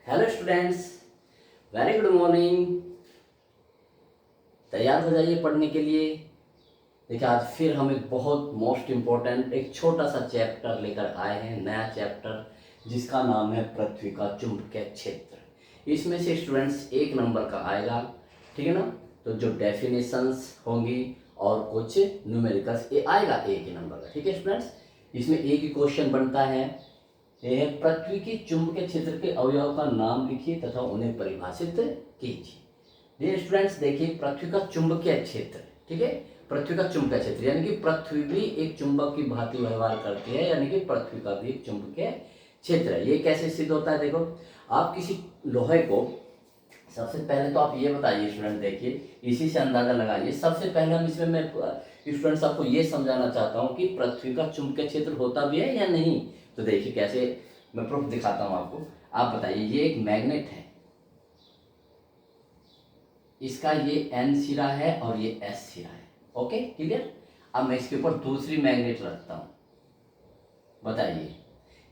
Hello students, very good morning. तैयार हो जाइए पढ़ने के लिए। देखिए आज फिर हम एक बहुत मोस्ट इम्पोर्टेंट एक छोटा सा चैप्टर लेकर आए हैं, नया चैप्टर जिसका नाम है पृथ्वी का चुंबकीय क्षेत्र। इसमें से स्टूडेंट्स एक नंबर का आएगा, ठीक है ना। तो जो डेफिनेशंस होंगी और कुछ न्यूमेरिकल्स ये आएगा एक ही नंबर का, ठीक है स्टूडेंट्स। इसमें एक ही क्वेश्चन बनता है, यह है पृथ्वी के चुंबकीय क्षेत्र के अवयव का नाम लिखिए तथा उन्हें परिभाषित कीजिए। ये स्टूडेंट्स देखिए, पृथ्वी का चुंबकीय क्षेत्र, ठीक है। पृथ्वी का चुंबकीय क्षेत्र यानी कि पृथ्वी भी एक चुंबक की भांति व्यवहार करती है, यानी कि पृथ्वी का भी एक चुंबकीय क्षेत्र है। ये कैसे सिद्ध होता है? देखो, आप किसी लोहे को, सबसे पहले तो आप ये बताइए स्टूडेंट, देखिए इसी से अंदाजा लगाइए। सबसे पहले हम इसमें मैं स्टूडेंट्स आपको ये समझाना चाहता हूँ कि पृथ्वी का चुंबकीय क्षेत्र होता भी है या नहीं। तो देखिए कैसे, मैं प्रूफ दिखाता हूँ आपको। आप बताइए, ये एक मैग्नेट है, इसका ये एन सिरा है और ये एस सिरा है। Okay clear. अब मैं इसके ऊपर दूसरी मैग्नेट रखता हूँ, बताइए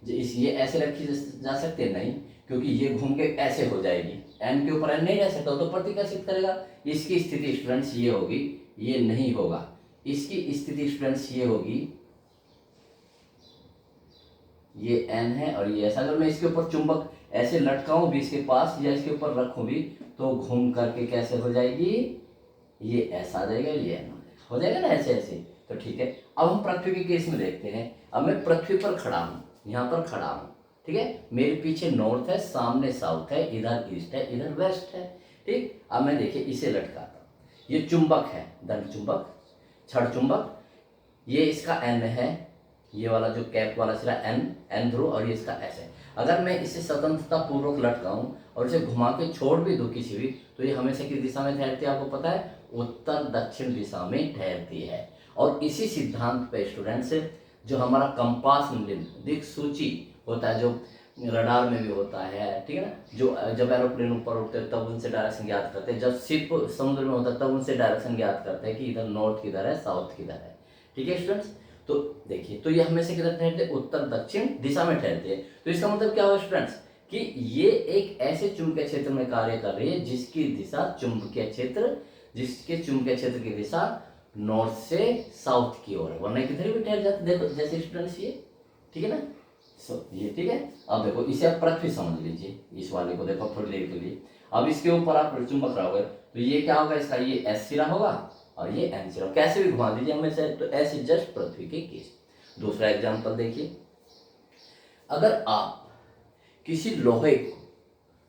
ये ऐसे रखी जा सकती है? नहीं, क्योंकि ये घूम के ऐसे हो जाएगी, एन के ऊपर एन नहीं रह सकता, तो प्रतिकर्षित करेगा। इसकी स्थिति स्टूडेंट्स ये होगी, ये नहीं होगा। इसकी स्थिति स्टूडेंट्स ये होगी, ये एन है और ये ऐसा। अगर मैं इसके ऊपर चुंबक ऐसे लटकाऊं भी इसके पास या इसके ऊपर रखूं भी, तो घूम करके कैसे हो जाएगी, ये ऐसा आ जाएगा, ये एन हो जाएगा ना, ऐसे ऐसे। तो ठीक है, अब हम पृथ्वी के केस में देखते हैं। अब मैं पृथ्वी पर खड़ा हूँ, यहाँ पर खड़ा हूँ, ठीक है। मेरे पीछे नॉर्थ है, सामने साउथ है, इधर ईस्ट है, इधर वेस्ट है, ठीक। अब मैं देखिए इसे लटकाता हूँ, ये चुंबक है, दंड चुंबक, छड़ चुंबक। ये इसका एन है, ये वाला जो कैप वाला सिरा एन, एन ध्रुव, और ये इसका एस है। अगर मैं इसे स्वतंत्रता पूर्वक लटकाऊं और इसे घुमा के छोड़ भी दूं किसी भी, तो ये हमेशा किस दिशा में ठहरती है? आपको पता है, उत्तर दक्षिण दिशा में ठहरती है। और इसी सिद्धांत पे स्टूडेंट्स, जो हमारा कंपास दिक्सूची होता है, जो रडार में भी होता है, ठीक है ना, जो जब एरोप्लेन ऊपर उठते हैं तब उनसे डायरेक्शन ज्ञात करते हैं, जब शिप समुद्र में होता है तब उनसे डायरेक्शन ज्ञात करते हैं कि इधर नॉर्थ किधर है, साउथ किधर है, ठीक है स्टूडेंट्स। तो देखिए, तो ये हमेशा किधर ठहरते हैं? उत्तर दक्षिण दिशा में ठहरते हैं। तो इसका मतलब क्या हुआ स्टूडेंट्स, कि ये एक ऐसे चुंबकीय क्षेत्र में कार्य कर रही है जिसकी दिशा चुंबकीय क्षेत्र, जिसके चुंबकीय क्षेत्र की दिशा नॉर्थ से साउथ की ओर है, वरना किधर भी ठहर जाते। देखो जैसे स्टूडेंट्स ये, ठीक है ना। ये ठीक है। अब देखो इसे आप पृथ्वी समझ लीजिए, इस वाले को देखो थोड़ी देर के लिए। अब इसके ऊपर आप चुंबक रहोगे, तो ये क्या होगा, इसका ये एस सिरा होगा और ये एन सिरा, कैसे भी घुमा दीजिए हमेशा। तो ऐसे जस्ट पृथ्वी के केस। दूसरा एग्जांपल देखिए, अगर आप किसी लोहे को,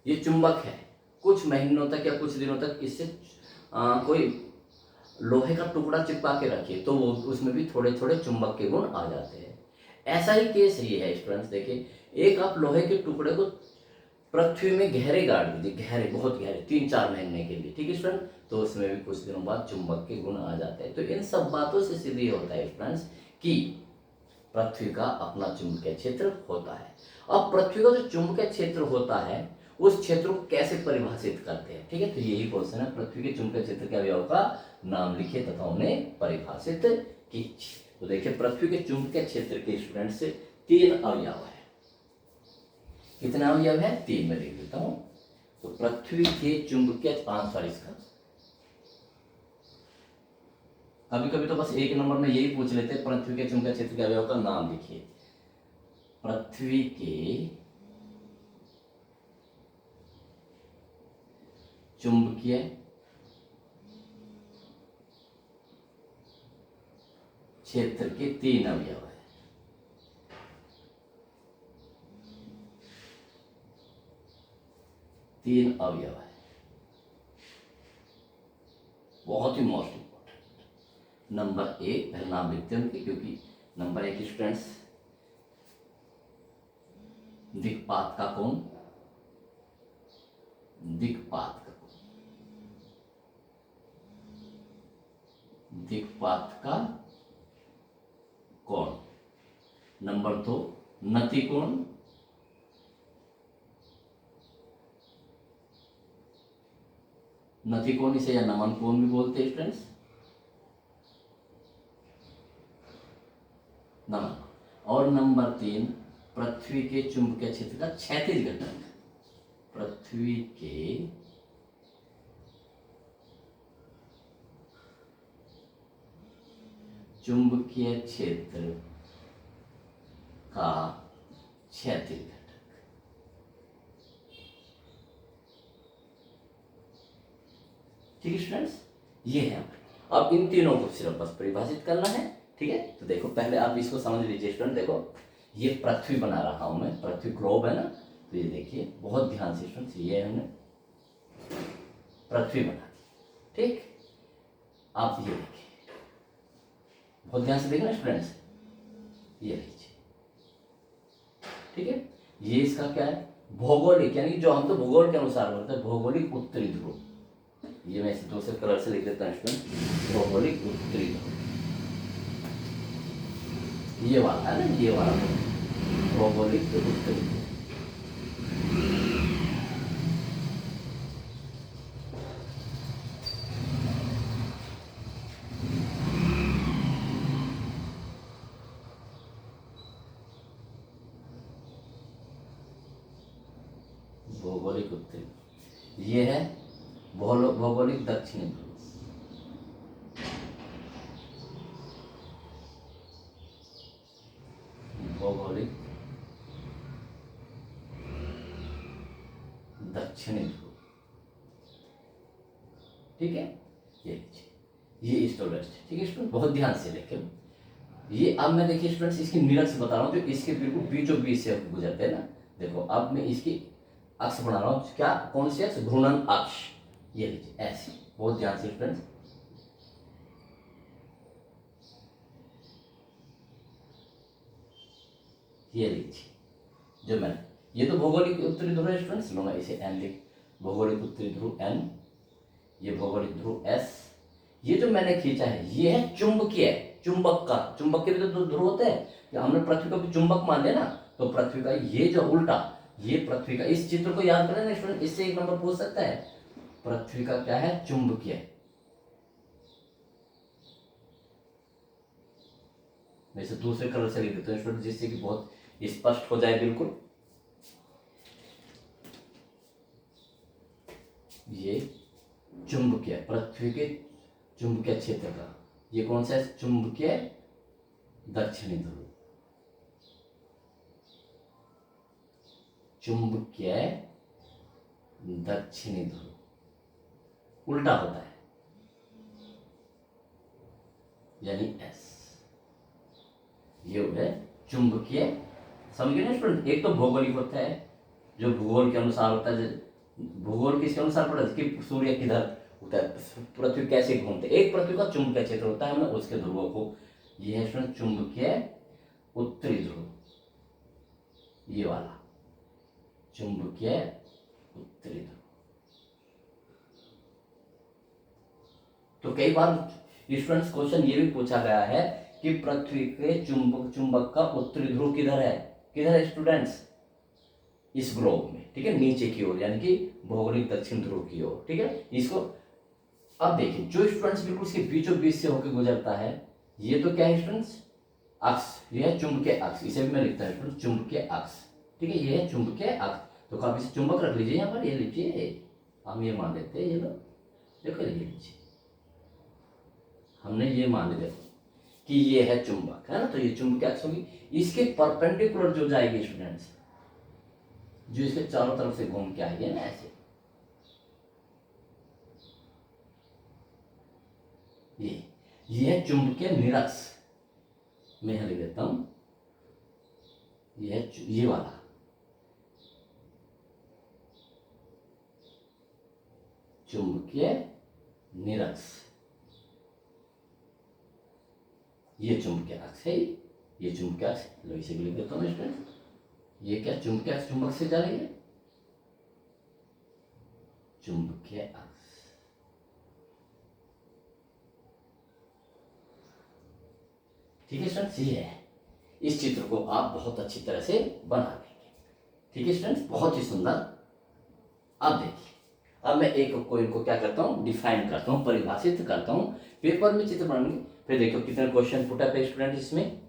ये चुंबक है, कुछ महीनों तक या कुछ दिनों तक इससे कोई लोहे का टुकड़ा चिपका के रखिए, तो वो उसमें भी थोड़े थोड़े चुंबक के गुण आ जाते हैं। ऐसा ही केस ये है स्टूडेंट्स। देखिए, एक आप लोहे के टुकड़े को पृथ्वी में गहरे गाड़ दीजिए, गहरे, बहुत गहरे, 3-4 महीने के लिए, ठीक है स्टूडेंट, तो उसमें भी कुछ दिनों बाद चुंबक के गुण आ जाते हैं। तो इन सब बातों से सिद्ध ये होता है स्टूडेंट्स कि पृथ्वी का अपना चुंबकीय क्षेत्र होता है। अब पृथ्वी का जो चुंबकीय क्षेत्र होता है, उस क्षेत्र को कैसे परिभाषित करते हैं, ठीक है। तो यही क्वेश्चन है, पृथ्वी के चुंबकीय क्षेत्र के अवयव का नाम लिखिए तथा उन्हें परिभाषित कीजिए। तो देखिए, पृथ्वी के चुंबकीय क्षेत्र के स्टूडेंट से 3 अवयव है। कितने अवयव है? 3 में लिख देता हूं। तो पृथ्वी के चुंबकीय, सॉरी, इसका कभी कभी तो बस एक नंबर में यही पूछ लेते हैं, पृथ्वी के चुंबकीय क्षेत्र के अवयव का नाम लिखिए। पृथ्वी के चुंबकीय क्षेत्र के 3 अवयव है। तीन अवयव है, बहुत ही मोस्ट इंपॉर्टेंट। नंबर 1, पहले नाम लिखते हैं उनके, क्योंकि नंबर 1 स्टूडेंट्स, दिक्पात का कोण, दिक्पात का कोण, दिक्पात का कोण। नंबर 2, नति कोण, नति कोण इसे या नमन कोण भी बोलते हैं स्टूडेंट्स, नमन। और नंबर 3, पृथ्वी के चुंबकीय क्षेत्र का क्षैतिज घटक, पृथ्वी के चुंबकीय क्षेत्र का क्षैतिज घटक। ठीक है स्टूडेंट्स, ये है। अब इन तीनों को सिर्फ बस परिभाषित करना है। ठीक है, तो देखो पहले आप इसको समझ लीजिए स्टूडेंट। देखो ये पृथ्वी बना रहा हूं मैं, पृथ्वी ग्लोब है ना, तो ये देखिए बहुत ध्यान से स्टूडेंट्स, ये हमने पृथ्वी बना दी। ठीक, आप ये देखिए, बहुत ध्यान से देखना स्टूडेंट्स, ये लीजिए। ठीक है, ये इसका क्या है, भौगोलिक, यानी कि जो हम तो भूगोल के अनुसार बोलते हैं भौगोलिक उत्तरी ध्रुव। ये मैं इसे दूसरे कलर से लिख देता हूँ स्टूडेंट, भौगोलिक उत्तरी ध्रुव। ये वाला है ना, ये वाला भौगोलिक उत्तरी ध्रुव। भौगोलिक उत्तरी, ये है भौगोलिक दक्षिणी ध्रुव। भौगोलिक दक्षिणी ध्रुव। ठीक है, ये लीजिए, ये स्टूडेंट। ठीक है स्टूडेंट, बहुत ध्यान से देखें। ये अब मैं देखिए स्टूडेंट्स इसकी निरक्ष बता रहा हूँ, जो इसके बिल्कुल बीचों बीच से गुजरते हैं ना। देखो अब मैं इसकी अक्ष बना रहा हूँ, क्या, कौन सी अक्ष, घूर्णन अक्ष। ये लीजिए ऐसे, बहुत ध्यान से स्टूडेंट्स। ये लीजिए, जो मैंने, ये तो भौगोलिक उत्तरी ध्रुव है स्टूडेंट्स, लूंगा इसे एन लिख, भौगोलिक उत्तरी ध्रुव एन, ये भौगोलिक ध्रुव एस। ये जो मैंने खींचा है ये है चुंबकीय, चुंबक का, चुंबक के भी तो ध्रुव होते हैं, कि हमने पृथ्वी को भी चुंबक मान लिया ना, तो पृथ्वी का ये जो उल्टा, ये पृथ्वी का, इस चित्र को याद करें ना स्टूडेंट, इससे एक नंबर पूछ सकता है। पृथ्वी का क्या है, चुंबकीय। मैं इसे दूसरे कलर से लिख देता हूँ स्टूडेंट, जिससे कि बहुत स्पष्ट हो जाए बिल्कुल। ये चुंबकीय, पृथ्वी के चुंबकीय क्षेत्र का, ये कौन सा है, चुंबकीय दक्षिणी ध्रुव। चुंबकीय दक्षिणी ध्रुव उल्टा होता है, यानी एस। ये है चुंबकीय, समझ गए ना स्टूडेंट। एक तो भौगोलिक होता है, जो भूगोल के अनुसार होता है, भूगोल किसके अनुसार पड़ा, कि सूर्य किधर होता है, पृथ्वी कैसे घूमते, एक पृथ्वी का चुंबकीय क्षेत्र होता है, हमने उसके ध्रुवों को, ये है स्टूडेंट चुंबकीय उत्तरी ध्रुव, ये वाला चुंबकीय उत्तरी ध्रुव। तो कई बार स्टूडेंट्स क्वेश्चन ये भी पूछा गया है कि पृथ्वी के चुंबक का उत्तरी ध्रुव किधर है, किधर है स्टूडेंट्स, इस ग्लोब में। ठीक है, नीचे की ओर, यानी कि भौगोलिक दक्षिण ध्रुव की ओर। ठीक है, इसको अब देखिए, जो स्टूडेंट्स बिल्कुल इसके बीचों बीच से होकर गुजरता है, ये तो क्या है स्टूडेंट्स, अक्ष, ये है चुंबकीय अक्ष, इसे भी मैं लिखता हूँ स्टूडेंट्स चुंबकीय अक्ष। ठीक है, ये है चुंबकीय अक्ष, तो आप इसे चुंबक रख लीजिए यहाँ पर, ये लीजिए, हम ये मान लेते हैं, ये लो देखो, ये लीजिए, हमने ये मान लिया कि ये है चुंबक, है ना, तो ये चुंबकीय अक्ष होगी। इसके परपेंडिकुलर जो जाएगी स्टूडेंट्स, जो इसके चारों तरफ से घूम के आएगी ना ऐसे, ये है चुंबकीय निरक्ष, मैं यहां लिख देता हूं, ये वाला चुंबकीय निरक्ष, ये चुंबकीय अक्ष है, ये चुंबकीय अक्ष, लो इसे भी लिख देता हूं स्टूडेंट। ये क्या, चुंबकीय अक्ष चुंबक से जा रही है, चुंबकीय अक्ष। ठीक है स्टूडेंट्स, ये है, इस चित्र को आप बहुत अच्छी तरह से बना देंगे। ठीक है स्टूडेंट्स, बहुत ही सुंदर। अब देखिए, अब मैं एक को इनको क्या करता हूँ, डिफाइन करता हूँ, परिभाषित करता हूँ। पेपर में चित्र बनाएंगे, फिर देखो कितने क्वेश्चन पुट अप है स्टूडेंट इसमें।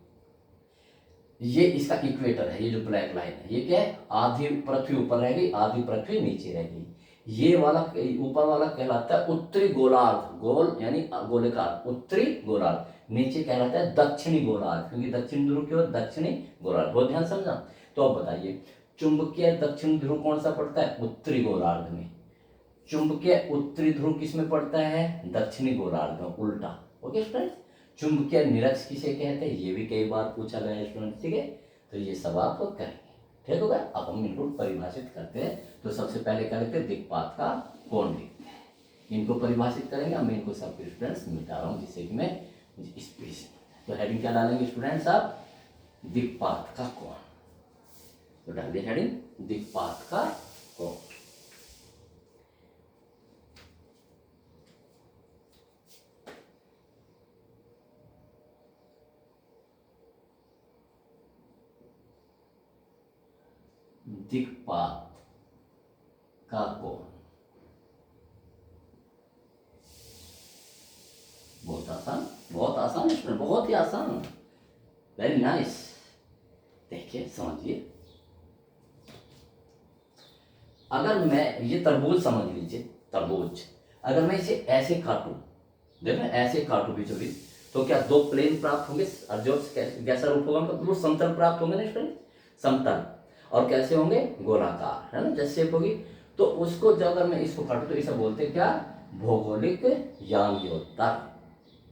ये इसका इक्वेटर है, ये जो ब्लैक लाइन है, ये क्या है, आधी पृथ्वी ऊपर रहेगी, आधी पृथ्वी नीचे रहेगी। ये वाला ऊपर वाला कहलाता है उत्तरी गोलार्ध, गोल यानी गोलाकार, उत्तरी गोलार्ध। नीचे कहलाता है दक्षिणी गोलार्ध, क्योंकि दक्षिण ध्रुव की ओर दक्षिणी गोलार्ध। बहुत ध्यान समझा। तो अब बताइए, चुंबकीय दक्षिण ध्रुव कौन सा पड़ता है, उत्तरी गोलार्ध में। चुंबकीय उत्तरी ध्रुव किस में पड़ता है, दक्षिणी गोलार्ध में, उल्टा। Okay students. चुंबकीय निरक्ष किसे कहते हैं, ये भी कई बार पूछा गया है स्टूडेंट, ठीक है। तो ये सब आप करेंगे, ठीक होगा। अब हम इनको परिभाषित करते हैं। तो सबसे पहले क्या लिखते हैं, दिक्पात का कोण लिखते हैं। इनको परिभाषित करेंगे। मैं इनको सब स्टूडेंट्स मिटा रहा हूँ जिससे कि मैं स्पेस। तो हेडिंग क्या डालेंगे स्टूडेंट्स आप, दिक्पात का कोण। तो डालिए हेडिंग, दिक्पात का कोण। दिक्पात का कोण बहुत आसान, बहुत आसान स्टूडेंट, बहुत ही आसान, वेरी नाइस। देखिए समझिए, अगर मैं ये तरबूज समझ लीजिए, तरबूज अगर मैं इसे ऐसे काटूं, देखो ऐसे काटूं बीचों बीच, तो क्या दो प्लेन प्राप्त होंगे, और जो कैसा रूप होगा उनका, बिल्कुल समतल प्राप्त होंगे ना स्टूडेंट, समतल। और कैसे होंगे, गोलाकार, है ना, जैसे शेप होगी। तो उसको जब अगर मैं इसको काटूं तो इसे बोलते हैं क्या, भौगोलिक याम्योत्तर।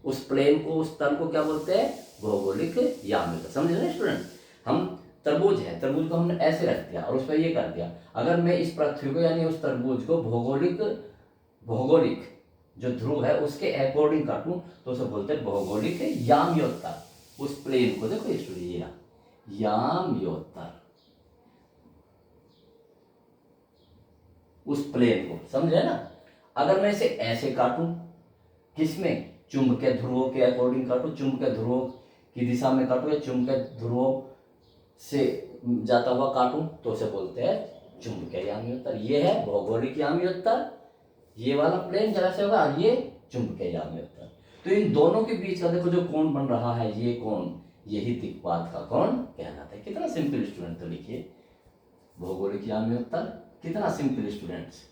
उस प्लेन को, उस तल को क्या बोलते हैं, भौगोलिक याम्योत्तर। समझे ना स्टूडेंट। हम तरबूज है, तरबूज को हमने ऐसे रख दिया और उस पर ये कर दिया। अगर मैं इस पृथ्वी को यानी उस तरबूज को भौगोलिक, भौगोलिक जो ध्रुव है उसके अकॉर्डिंग काटूं तो उसे बोलते हैं भौगोलिक याम्योत्तर। उस प्लेन को देखो स्टूडेंट, याम्योत्तर, उस प्लेन को, समझे ना। अगर मैं इसे ऐसे काटूं, किसमें, चुंबकीय ध्रुवों के अकॉर्डिंग काटूं, चुंबकीय ध्रुवों की दिशा में काटूं, या चुंबकीय ध्रुवों से जाता हुआ काटूं, तो उसे बोलते हैं चुंबकीय याम्योत्तर। ये है भौगोलिक याम्योत्तर, ये वाला प्लेन जरा से होगा, ये चुंबकीय याम्योत्तर। तो इन दोनों के बीच का देखो जो कोण बन रहा है, ये कोण, यही दिक्पात का कोण कहलाता है। कितना सिंपल स्टूडेंट, तो लिखिए भौगोलिक याम्योत्तर, कितना सिंपल स्टूडेंट्स।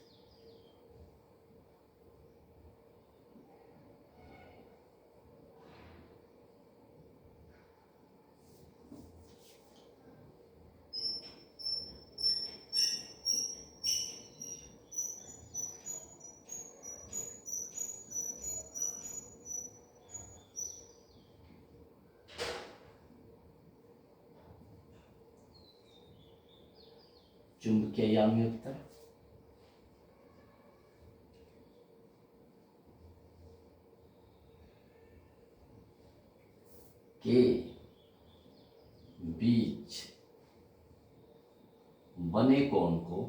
चुंबकीय याम्योत्तर, के बीच बने कोण को,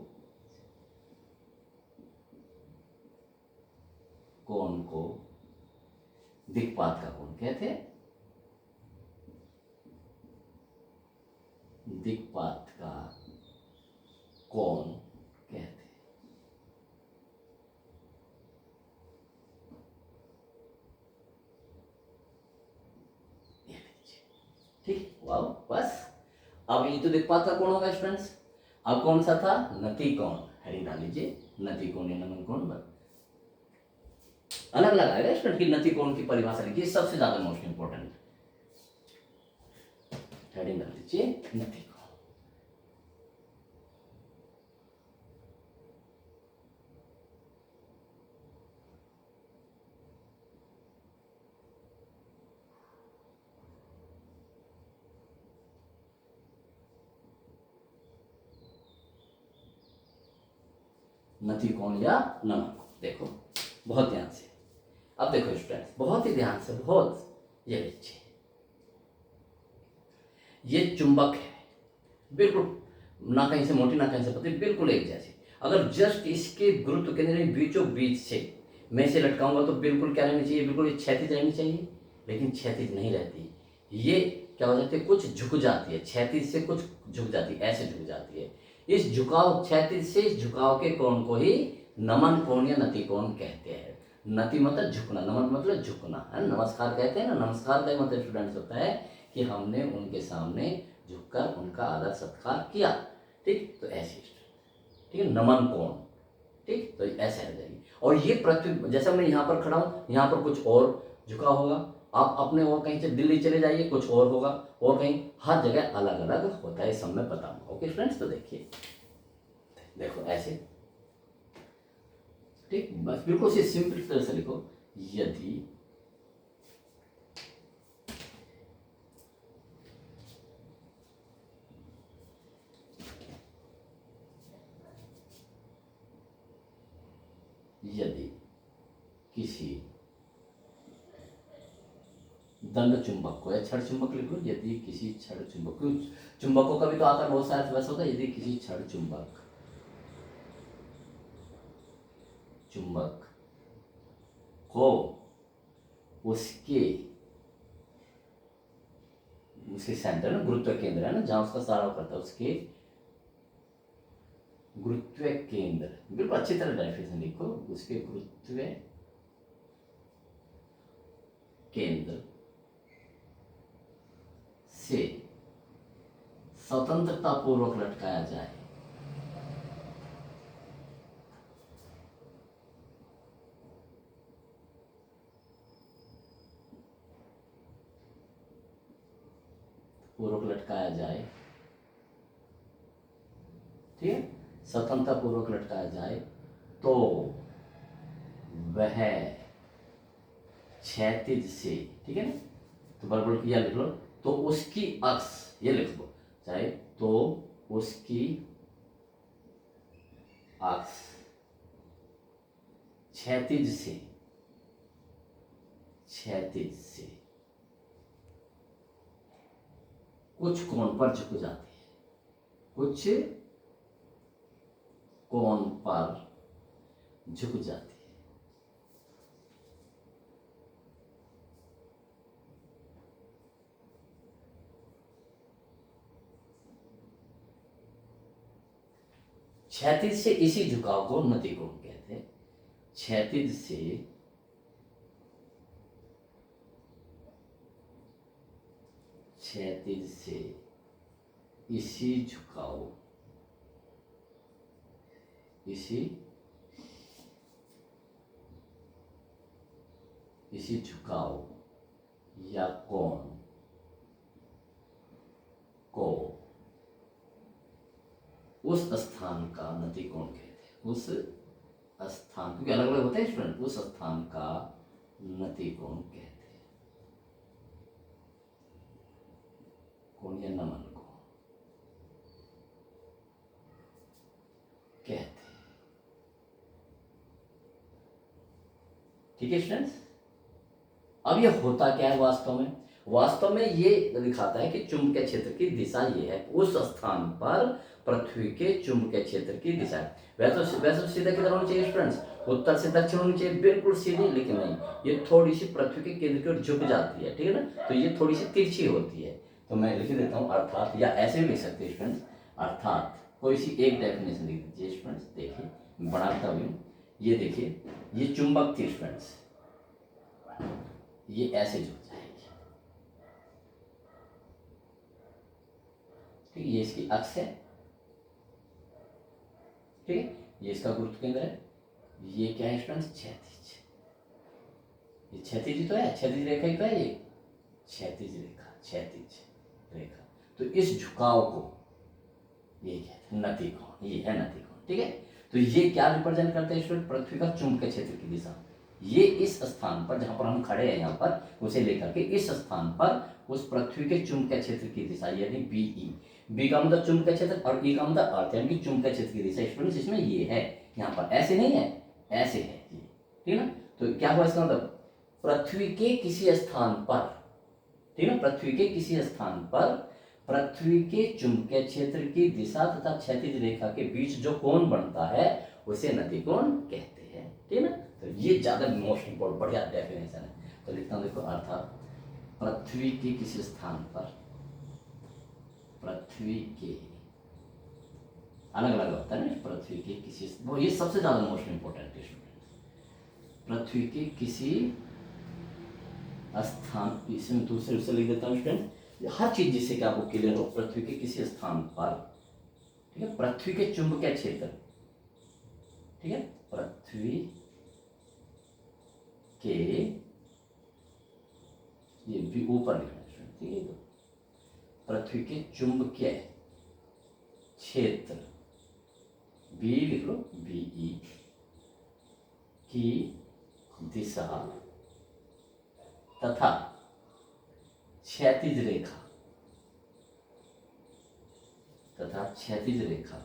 कोण को दिक्पात का कोण कहते हैं। दिक्पात का कोण कहते हैं। ठीक, वाह, बस। अब ये तो दिक्पात का कोण होगा स्टूडेंट्स। अब कौन सा था, नति कोण। हेडिंग डाल लीजिए, नति कोण या नमन कोण। अलग अलग आएगा स्टूडेंट की नति कोण की परिभाषा लिखिए, सबसे ज्यादा मोस्ट इंपोर्टेंट। हेडिंग डाल लीजिए, नति कोण। नति कोण या नमन कोण। देखो बहुत ध्यान से, अब देखो स्टूडेंट्स, बहुत ही ध्यान से, बहुत, ये लीजिए, ये चुंबक है, बिल्कुल ना कहीं से मोटी ना कहीं से पतली, बिल्कुल एक जैसी। अगर जस्ट इसके गुरुत्व केंद्र बीचों बीच से मैं इसे लटकाऊंगा तो बिल्कुल क्या रहनी चाहिए, बिल्कुल क्षैतिज रहनी चाहिए, लेकिन क्षैतिज नहीं रहती। ये क्या हो जाती है, कुछ झुक जाती है, क्षैतिज से कुछ झुक जाती है, ऐसे झुक जाती है। इस झुकाव, क्षैतिज से इस झुकाव के कोण को ही नमन कोण या नति कोण कहते हैं। नति मतलब झुकना, नमन मतलब झुकना, है। नमस्कार कहते हैं ना, नमस्कार का मतलब स्टूडेंट्स होता है कि हमने उनके सामने झुककर उनका आदर सत्कार किया। ठीक, तो ऐसे, ठीक है, नमन कोण। ठीक, तो ऐसे आ जाएगी। और ये पृथ्वी, जैसा मैं यहाँ पर खड़ा हूँ, यहाँ पर कुछ और झुका होगा, आप अपने और कहीं से दिल्ली चले जाइए, कुछ और होगा, और कहीं, हर जगह अलग अलग होता है, सब मैं बताऊंगा। ओके फ्रेंड्स, तो देखिए, देखो ऐसे, ठीक, बस बिल्कुल से सिंपल तरह से लिखो, यदि यदि किसी दंड चुंबक को, या छड़ चुंबक लिख लो, यदि किसी छड़ चुंबक, चुंबकों का भी तो आकार बहुत सारा वैसा होता है, यदि किसी छड़ चुंबक को उसके सेंटर में, गुरुत्व केंद्र है ना, जहां उसका सारा करता है, उसके गुरुत्व केंद्र, बिल्कुल अच्छी तरह डेफिनेशन लिखो, उसके गुरुत्व केंद्र से स्वतंत्रता पूर्वक लटकाया जाए, ठीक है, स्वतंत्रता पूर्वक लटकाया जाए, तो वह क्षैतिज से, ठीक है ना, तो बराबर किया लिख लो, तो उसकी अक्ष, ये लिख लो चाहे, तो उसकी अक्ष क्षैतिज से कुछ कोण पर झुक जाती है, कुछ कोण पर झुक जाती है। क्षैतिज से इसी झुकाव को नति कोण कहते हैं। क्षैतिज से इसी झुकाव, इसी झुकाव या कोण को उस स्थान का नति कोण कहते हैं। उस स्थान, क्योंकि अलग अलग होते हैं स्टूडेंट, उस स्थान का नति कोण कहते हैं, कोण या नमन को कहते हैं। ठीक है स्टूडेंट्स, अब ये होता क्या है वास्तव में ये दिखाता है कि चुंबकीय क्षेत्र की दिशा ये है, उस स्थान पर पृथ्वी के चुंबकीय क्षेत्र की दिशा है। वैसे सीधा किधर होनी चाहिए स्टूडेंट्स, उत्तर से दक्षिण होनी चाहिए, बिल्कुल सीधी, लेकिन नहीं, ये थोड़ी सी पृथ्वी के केंद्र की ओर झुक जाती है, ठीक है ना, तो ये थोड़ी सी तिरछी होती है। तो मैं लिख देता हूँ अर्थात, या ऐसे भी लिख सकते हैं स्टूडेंट्स, अर्थात कोई सी एक डेफिनेशन लिख दीजिए स्टूडेंट्स। देखिए मैं बढ़ाता भी हूँ, ये देखिए, ये चुंबक थी स्टूडेंट्स, ये ऐसे झुक जाएगी, ठीक है, ये इसकी अक्ष है, ठीक है, ये इसका गुरुत्व केंद्र है, ये क्या है स्टूडेंट्स, क्षैतिज, ये क्षैतिज तो है, क्षैतिज रेखा ही तो है, ये क्षैतिज रेखा, तो इस झुकाव को ये कहते हैं नति कोण, ये है नति कोण, ठीक है। तो ये क्या रिप्रेजेंट करते हैं स्टूडेंट, पृथ्वी का चुंबकीय क्षेत्र की दिशा, ये इस स्थान पर जहां पर हम खड़े हैं, यहाँ पर उसे लेकर के इस स्थान पर उस पृथ्वी के चुंबकीय क्षेत्र की दिशा, यानी बीई, बी का मतलब चुंबकीय क्षेत्र और ई का मतलब अर्थ, यानी चुंबकीय क्षेत्र की दिशा स्टूडेंट्स इसमें ये है, यहाँ पर ऐसे नहीं है, ऐसे है ये, ठीक है ना। तो क्या हुआ इसका मतलब, पृथ्वी के किसी स्थान पर, ठीक है, पृथ्वी के किसी स्थान पर पृथ्वी के चुंबकीय क्षेत्र की दिशा तथा क्षैतिज रेखा के बीच जो कोण बनता है उसे नति कोण कहते हैं, ठीक है ना। तो ये ज्यादा मोस्ट इंपोर्टेंट बढ़िया डेफिनेशन है, तो लिखता हूं देखो, अर्थात पृथ्वी के किसी स्थान पर, पृथ्वी के अलग अलग होता है ना, पृथ्वी के किसी, वो ये सबसे ज्यादा मोस्ट इंपोर्टेंट है, पृथ्वी के किसी स्थान, इसमें दूसरे से लिख देता हूँ स्टूडेंट, हर चीज जिससे कि आपको क्लियर हो, पृथ्वी के किसी स्थान पर, ठीक है, पृथ्वी के चुंबकीय क्षेत्र, ठीक है, पृथ्वी के, ये भी ऊपर लिखना है, ठीक है, पृथ्वी के चुंबकीय क्षेत्र, बी लिख लो, बीई की दिशा तथा क्षैतिज रेखा, तथा क्षैतिज रेखा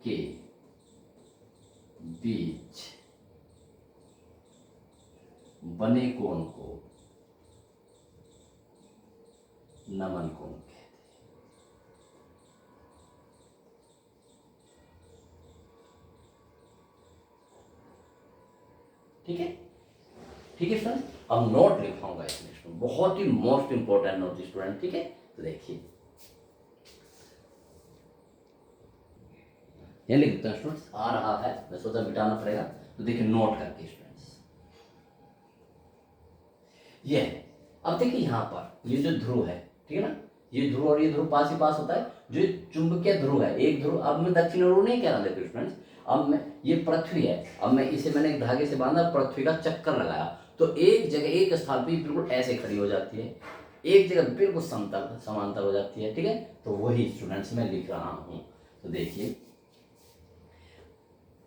के बीच बने कोण को नमन कोण कहते हैं। ठीक है, ठीक है स्टूडेंट। अब नोट लिखाऊंगा इसमें, बहुत ही मोस्ट इंपॉर्टेंट नोट स्टूडेंट, ठीक है। तो देखिए ये लिखते हैं स्टूडेंट्स, आ रहा है, मैं सोचा मिटाना पड़ेगा, तो देखिए नोट करके स्टूडेंट्स, ये है। अब देखिए यहाँ पर ये जो ध्रुव है, ठीक है ना, ये ध्रुव और ये ध्रुव पास ही पास होता है, जो चुंबकीय ध्रुव है, एक ध्रुव, अब मैं दक्षिण ध्रुव नहीं कह रहा देखिए स्टूडेंट्स, अब मैं, ये पृथ्वी है, अब मैं इसे मैंने एक धागे से बांधा, पृथ्वी का चक्कर लगाया, तो एक जगह एक स्थान पर बिल्कुल ऐसे खड़ी हो जाती है, एक जगह बिल्कुल समतल समांतर हो जाती है, ठीक है। तो वही स्टूडेंट्स मैं लिख रहा हूँ। तो देखिए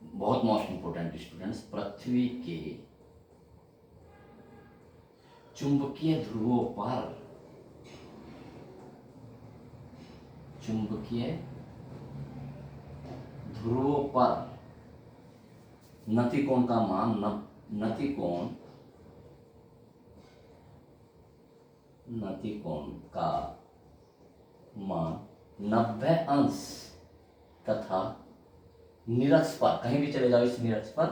बहुत मोस्ट इंपोर्टेंट स्टूडेंट्स, पृथ्वी के चुंबकीय ध्रुवों पर, चुंबकीय ध्रुवों पर नतिकोण का मान, नतिकोण का मान 90 अंश तथा निरक्ष पर, कहीं भी चले जाओ इस निरक्ष पर,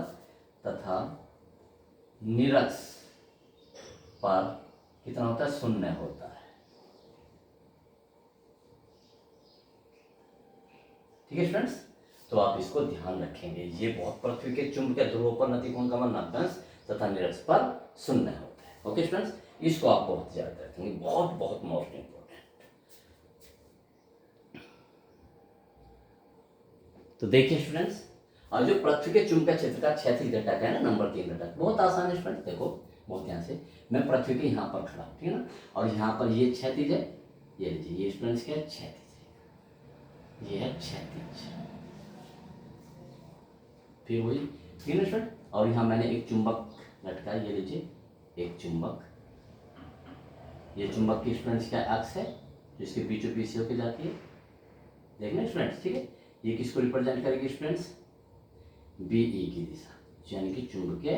तथा निरक्ष पर कितना होता है, 0 होता है। ठीक है स्टूडेंट्स, तो आप इसको ध्यान रखेंगे, ये बहुत, पृथ्वी के चुंबकीय ध्रुवों पर नतिकोण का मान 90 अंश तथा निरक्ष पर 0 होता है। ओके स्टूडेंट्स, इसको आप बहुत याद रखेंगे, बहुत बहुत मोस्ट इंपोर्टेंट। तो देखिए स्टूडेंट्स, और जो पृथ्वी के चुंबकीय क्षेत्र का क्षैतिज घटक है ना, नंबर 3 घटक, बहुत आसान है स्टूडेंट्स, देखो बहुत ध्यान से, मैं पृथ्वी के यहाँ पर खड़ा हूँ, ठीक है ना, और यहाँ पर ये क्षैतिज है, ये लीजिए, ये स्टूडेंट्स क्या है, क्षैतिज है, ये है क्षैतिज, फिर वही, ठीक है स्टूडेंट, और यहाँ मैंने एक चुंबक लटका, ये लीजिए एक चुंबक, ये चुंबक की स्टूडेंट्स क्या अक्ष है, जिसके बीचों बीच से होकर जाती है, देखना स्टूडेंट्स, ठीक है, ये किसको रिप्रेजेंट करेगी स्टूडेंट्स, बीई की दिशा, यानी कि चुंबकीय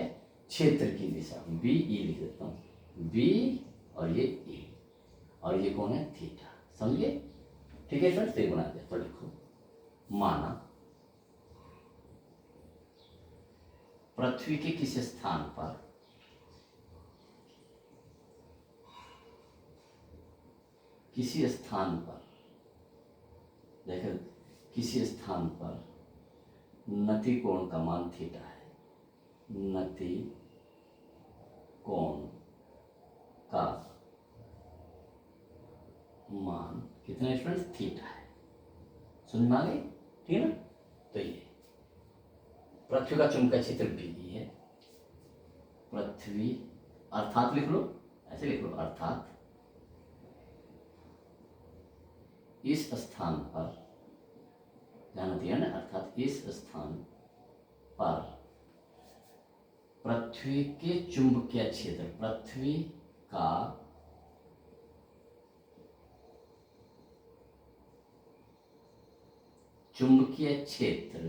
क्षेत्र की दिशा, बीई लिख देता हूँ, बी और ये ई, और ये कौन है, थीटा, समझिए। ठीक है स्टूडेंट्स, ये बना दिया, तो लिखो, माना पृथ्वी के किसी स्थान पर देखो, किसी स्थान पर नति कोण का मान थीटा है, नति कोण का मान कितना स्टूडेंट्स, थीटा है, समझ में आ गई, ठीक है ना। तो ये पृथ्वी का चुंबकीय क्षेत्र भी है, पृथ्वी अर्थात लिख लो, ऐसे लिख लो, अर्थात इस स्थान पर, ध्यान दिया ना, अर्थात इस स्थान पर पृथ्वी के चुंबकीय क्षेत्र, पृथ्वी का चुंबकीय क्षेत्र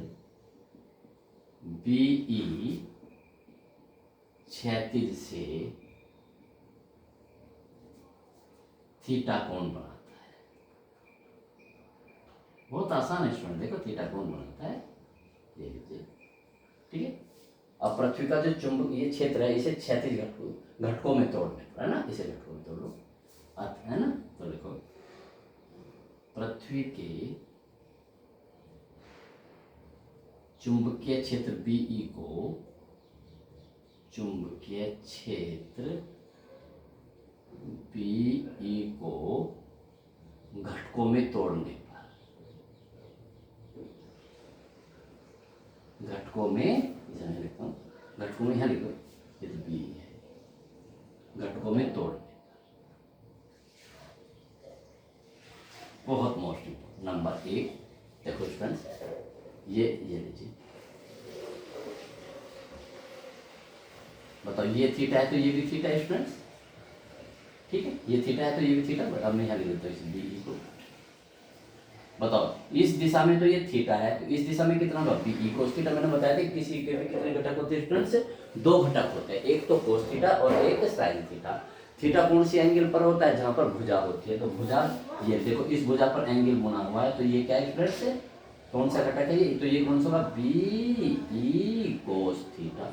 बीई क्षैतिज से थीटा कोण बनाता है, बहुत आसान है स्टूडेंट, देखो थीटा कोण बनाता है, ये लीजिए, ठीक है। अब पृथ्वी का जो चुंबक ये क्षेत्र है, इसे क्षैतिज घटकों में तोड़ने पर, है ना, इसे घटकों में तोड़ लो, अर्थ है ना, तो देखो पृथ्वी के चुंबकीय क्षेत्र बीई को चुंबकीय क्षेत्र बीई को घटकों में तोड़ने पर, घटकों में इसे लिखता हूँ, घटकों में यहाँ लिखो, ये तो बी है, घटकों में तोड़ने, बहुत मोस्ट इम्पोर्टेंट। नंबर 1 देखो स्टूडेंट्स, ये लीजिए, बताओ ये थीटा है तो ये भी थीटा है स्टूडेंट्स, ठीक है, ये थीटा है तो ये भी थीटा, बट अब मैं यहाँ लिख देता हूँ इस बी को। बताओ इस दिशा में तो ये थीटा है, तो इस दिशा में कितना होगा बी कोस थीटा। मैंने बताया था किसी के में कितने घटक होते हैं स्टूडेंट्स, 2 घटक होते हैं, एक तो कोस थीटा और एक साइन थीटा। थीटा कौन सी एंगल पर होता है, जहाँ पर भुजा होती है, तो भुजा ये देखो, इस भुजा पर एंगल बना हुआ है, तो ये क्या है स्टूडेंट्स, कौन सा घटक है ये, तो ये कौन सा होगा बी ई कोस थीटा,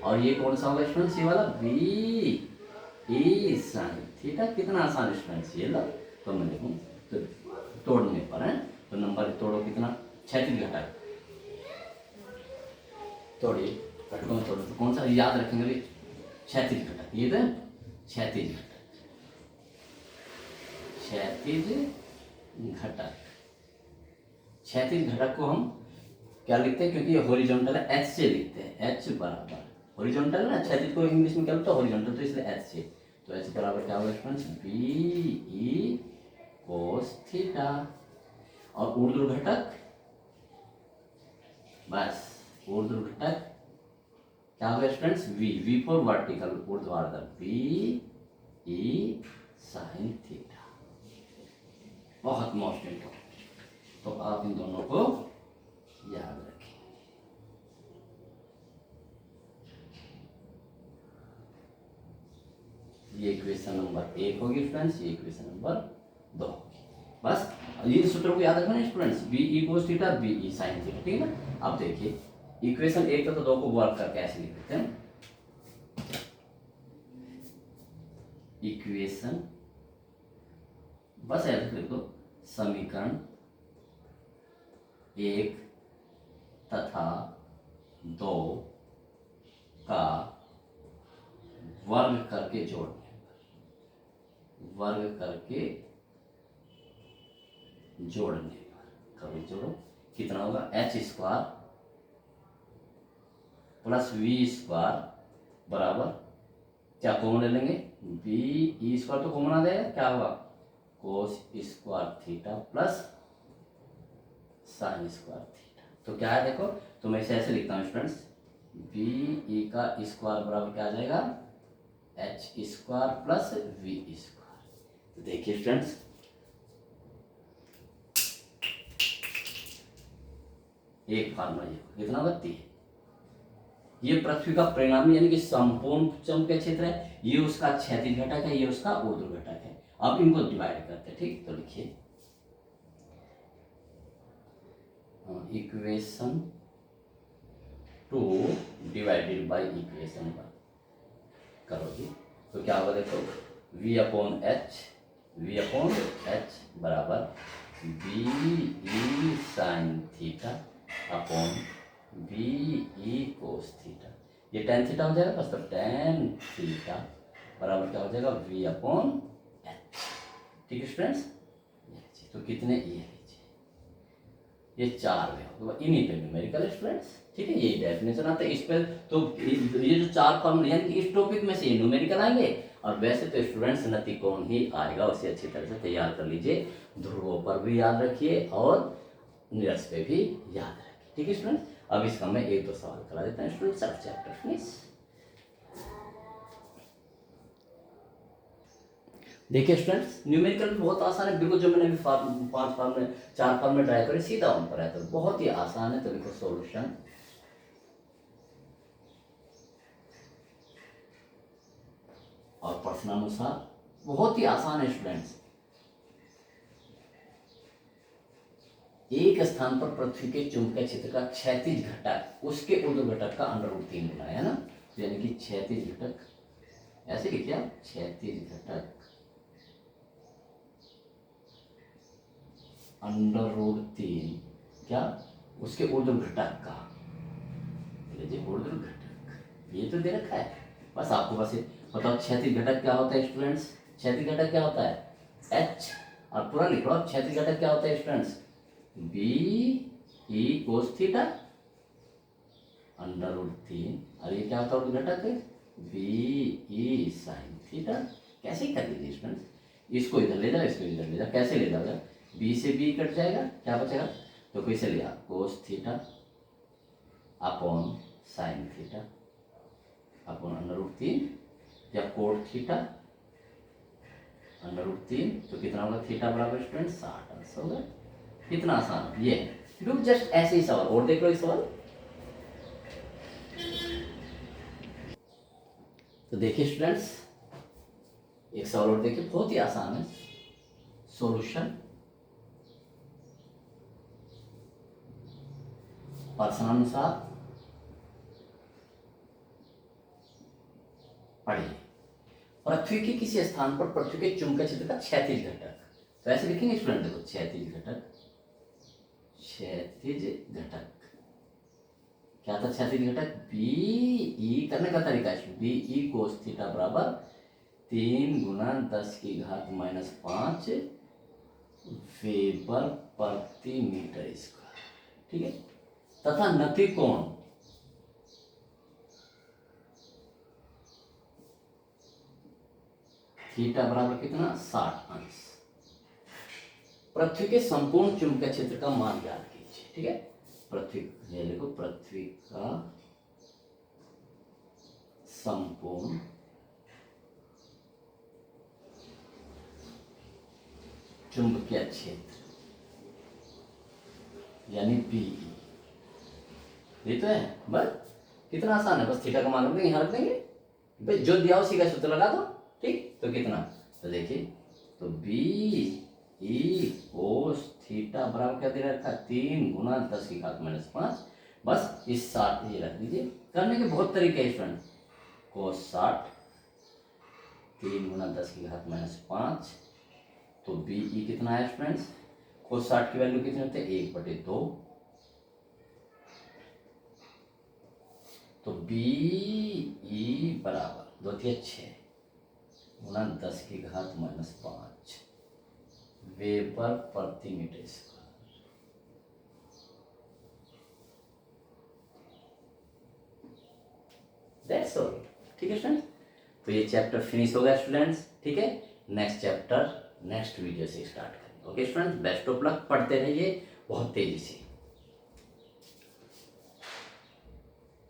और ये कौन सा होगा स्टूडेंट्स, ये वाला बी ई साइन थीटा। कितना आसान स्टूडेंट्स ये लो, तो मैं लिखूँ तो तोड़ने पर है, तो नंबर तोड़ो कितना, क्षैतिज घटक तोड़िए, घटकों में तोड़ो, तो कौन सा याद रखेंगे भी, क्षैतिज घटक, ये तो क्षैतिज घटक, क्षैतिज घटक। क्षैतिज घटक को हम क्या लिखते हैं, क्योंकि ये हॉरिजॉन्टल है, एच से लिखते हैं, एच बराबर हॉरिजॉन्टल ना, क्षैतिज को इंग्लिश में क्या बोलते हैं हॉरिजॉन्टल, तो इसलिए एच से, तो एच बराबर क्या होगा students, B E cos theta. और ऊर्ध्व घटक, बस ऊर्ध्व घटक क्या होगा स्टूडेंट्स, वी फॉर वर्टिकल, ऊर्ध्वाधर, बी ई साइन थीटा। बहुत मोस्ट इम्पोर्टेंट, तो आप इन दोनों को याद रखें। ये इक्वेशन नंबर 1 होगी स्टूडेंट्स, ये इक्वेशन नंबर 2 होगी। बस ये सूत्रों को याद रखना है students, B E cos theta, B E sine theta, ठीक है ना। अब देखिए इक्वेशन 1 तो 2 को वर्क करके ऐसे लिख देते हैं, इक्वेशन बस ऐसे लिख दो, समीकरण 1 तथा 2 का वर्ग करके जोड़ने, वर्ग करके जोड़ने पर, कभी जोड़ो कितना होगा, H square plus V square बराबर, क्या कॉमन ले लेंगे, बी ई स्क्वायर तो कॉमन आ जाएगा, क्या होगा cos square theta plus sine square theta. तो क्या है देखो, तो मैं इसे ऐसे लिखता हूँ स्टूडेंट्स, बी ई का स्क्वायर बराबर क्या आ जाएगा, H square plus V square. तो देखिए स्टूडेंट्स, एक फार्मूला ये कितना होगा 3, ये पृथ्वी का परिणामी यानी कि संपूर्ण चुंबकीय क्षेत्र है, ये उसका क्षैतिज घटक है, ये उसका ऊर्ध्व घटक है। अब इनको डिवाइड करते हैं, ठीक, तो लिखिए इक्वेशन 2 डिवाइडेड बाय इक्वेशन 1 करोगे तो क्या होगा देखो, v अपॉन एच बराबर B E sine theta upon B E cos theta. ये tan थीटा हो जाएगा, बस तो tan थीटा बराबर क्या हो जाएगा, v अपॉन एच। ठीक है स्टूडेंट्स, तो कितने ये लीजिए, ये 4 में होगा, इन्हीं पे न्यूमेरिकल स्टूडेंट्स, ठीक है, ये डेफिनेशन आता है इस पर। तो ये जो 4 फॉर्मूले यानी कि इस टॉपिक में से ये न्यूमेरिकल आएंगे, और वैसे तो स्टूडेंट्स नतिकोण ही आएगा, उसे अच्छी तरह से तैयार कर लीजिए, ध्रुवों पर भी याद रखिए और निरस पे भी याद रखिए। ठीक है स्टूडेंट्स, अब इसका मैं 1-2 सवाल करा देता हूँ स्टूडेंट्स, सब चैप्टर फिनिश। देखिए स्टूडेंट्स, न्यूमेरिकल बहुत आसान है, बिल्कुल जो मैंने अभी 4 फॉर्मूले ट्राई करे सीधा उन पर है, तो बहुत ही आसान है। तो देखो सॉल्यूशन, और प्रश्नानुसार बहुत ही आसान है स्टूडेंट्स। एक स्थान पर पृथ्वी के चुंबकीय क्षेत्र का क्षैतिज घटक उसके ऊर्ध्व घटक का √3 गुना है ना, यानी कि क्षैतिज घटक ऐसे लिखिए आप, क्षैतिज घटक √3 क्या उसके ऊर्ध्व घटक का, ऊर्ध्व घटक ये तो दे रखा है, बस आपको बस बताओ क्षैतिज घटक क्या होता है स्टूडेंट्स, क्षैतिज घटक क्या होता है एच, और पूरा लिख लो। क्षैतिज घटक क्या होता है students, B E cos theta √3, और ये क्या होता है घटक बी ई साइन थीटा। कैसे कर लीजिए स्टूडेंट्स, इसको इधर ले जाओ, इसको इधर ले जाओ, कैसे ले जाओगे, बी से बी कट जाएगा, क्या बचेगा, तो कैसे लिया cos theta upon sine theta upon √3 या कोट थीटा √3, तो कितना होगा थीटा बराबर स्टूडेंट 60 अंश होगा। कितना आसान ये है। डू जस्ट ऐसे ही सवाल और देख लो इस सवाल। तो देखिए स्टूडेंट्स, एक सवाल और देखिए, बहुत ही आसान है। सॉल्यूशन, प्रश्नानुसार पढ़िए। पृथ्वी के किसी स्थान पर पृथ्वी के चुंबकीय क्षेत्र का क्षैतिज घटक, तो ऐसे लिखेंगे स्टूडेंट, देखो क्षैतिज घटक, क्षैतिज घटक क्या था, क्षैतिज घटक बी ई करने का तरीका है, बी ई कोस थीटा बराबर 3 गुना 10 की घात -5 वेबर प्रति मीटर स्क्वायर, ठीक है। तथा नति कोण थीटा बराबर कितना 60 अंश। पृथ्वी के संपूर्ण चुंबकीय क्षेत्र का मान ज्ञात कीजिए, ठीक है। पृथ्वी, ये लिखो, पृथ्वी का संपूर्ण चुंबकीय क्षेत्र यानी बीई, ये तो है। बस कितना आसान है, बस थीटा का मान रख देंगे, यहाँ रख देंगे भाई, जो दिया उसी का सूत्र लगा दो, ठीक। तो कितना, तो देखिए, तो बी ई कोस थीटा बराबर क्या दे रखा है 3 गुना 10 की घात -5, बस इस 60 ये रख दीजिए। करने के बहुत तरीके हैं स्टूडेंट, कोस 60 3 गुना 10 की घात -5, तो बी ई कितना है स्टूडेंट्स, कोस 60 की वैल्यू कितनी होती है 1/2, तो बी ई बराबर 2 × 6 गुना 10 की घात -5 वेबर प्रति मीटर स्क्वायर। दैट्स ऑल, ठीक है स्टूडेंट्स। तो ये चैप्टर फिनिश हो गया स्टूडेंट्स, ठीक है। नेक्स्ट चैप्टर नेक्स्ट वीडियो से स्टार्ट करेंगे। Okay students, best of luck, पढ़ते रहिए बहुत तेजी से।